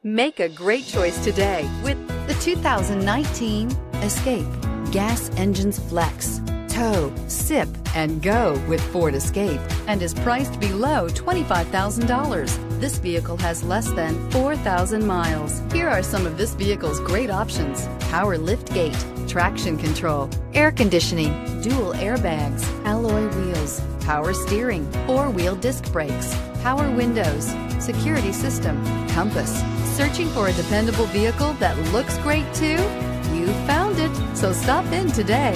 Make a great choice today with the 2019 Escape. Gas engines flex, tow, sip, and go with Ford Escape, and is priced below $25,000. This vehicle has less than 4,000 miles. Here are some of this vehicle's great options: power liftgate, traction control, air conditioning, dual airbags, alloy wheels, power steering, four-wheel disc brakes, power windows, security system, compass. Searching for a dependable vehicle that looks great too? You found it, so stop in today.